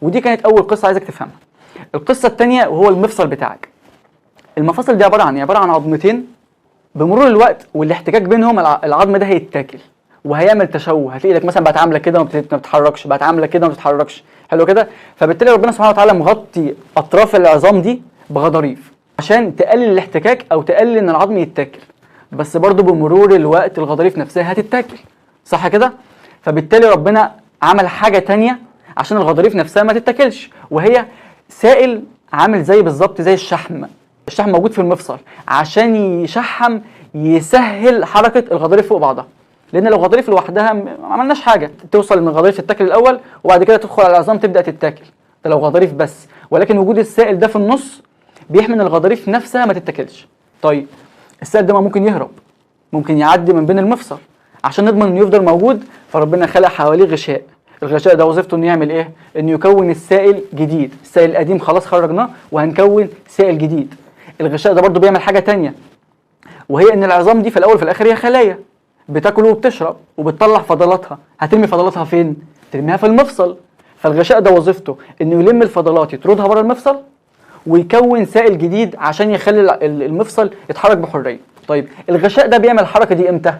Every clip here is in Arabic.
ودي كانت اول قصه عايزك تفهمها. القصه الثانيه وهو المفصل بتاعك. المفاصل دي عباره عن عظمتين، بمرور الوقت والاحتكاك بينهم العظم ده هيتاكل وهيعمل تشوه، هتلاقي ايدك مثلا بقت عامله كده وما بتتحركش، بقت عامله كده وما بتتحركش، حلو كده. فبالتالي ربنا سبحانه وتعالى مغطي اطراف العظام دي بغضاريف عشان تقلل الاحتكاك او تقلل ان العظم يتاكل، بس برضو بمرور الوقت الغضاريف نفسها هتتاكل، صح كده؟ فبالتالي ربنا عمل حاجه تانية عشان الغضاريف نفسها ما تتاكلش، وهي سائل عامل زي بالظبط زي الشحم. الشحم موجود في المفصل عشان يشحم، يسهل حركه الغضاريف فوق بعضها، لان لو غضاريف لوحدها ما عملناش حاجه، توصل ان الغضاريف تتاكل الاول وبعد كده تدخل على العظام تبدا تتاكل، ده لو غضاريف بس. ولكن وجود السائل ده في النص بيحمي ان الغضاريف نفسها ما تتاكلش. طيب السائل ده ممكن يهرب، ممكن يعدي من بين المفصل، عشان نضمن انه يفضل موجود فربنا خلق حواليه غشاء. الغشاء ده وظيفته انه يعمل ايه؟ انه يكون السائل جديد، السائل القديم خلاص خرجناه وهنكون سائل جديد. الغشاء ده برضو بيعمل حاجه تانية، وهي ان العظام دي في الاول وفي الاخر هي خلايا بتاكل وبتشرب وبتطلع فضلاتها، هترمي فضلاتها فين؟ ترميها في المفصل. فالغشاء ده وظيفته انه يلم الفضلات يطردها بره المفصل ويكون سائل جديد عشان يخلي المفصل يتحرك بحريه. طيب الغشاء ده بيعمل الحركه دي امتى؟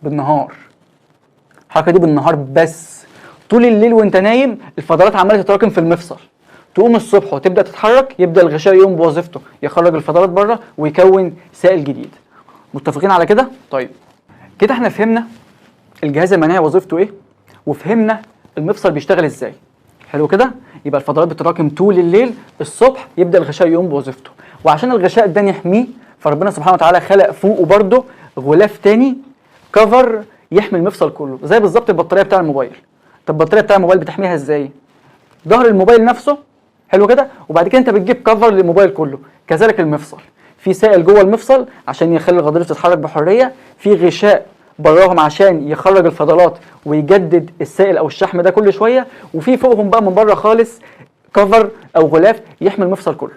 بالنهار. الحركه دي بالنهار بس. طول الليل وانت نايم الفضلات عماله تتراكم في المفصل، تقوم الصبح وتبدا تتحرك يبدا الغشاء يقوم بوظيفته، يخرج الفضلات بره ويكون سائل جديد. متفقين على كده؟ طيب كده احنا فهمنا الجهاز المناعي وظيفته ايه، وفهمنا المفصل بيشتغل ازاي. حلو كده؟ يبقى الفضلات بتتراكم طول الليل، الصبح يبدا الغشاء يقوم بوظيفته. وعشان الغشاء ده نحميه فربنا سبحانه وتعالى خلق فوقه برضه غلاف تاني، كفر يحمي المفصل كله، زي بالظبط البطاريه بتاع الموبايل. طب البطاريه بتاع الموبايل بتحميها ازاي؟ ظهر الموبايل نفسه، حلو كده، وبعد كده انت بتجيب كفر للموبايل كله. كذلك المفصل، في سائل جوه المفصل عشان يخلي الغضاريف تتحرك بحريه، في غشاء براهم عشان يخرج الفضلات ويجدد السائل او الشحم ده كل شويه، وفي فوقهم بقى من بره خالص كفر او غلاف يحمي المفصل كله.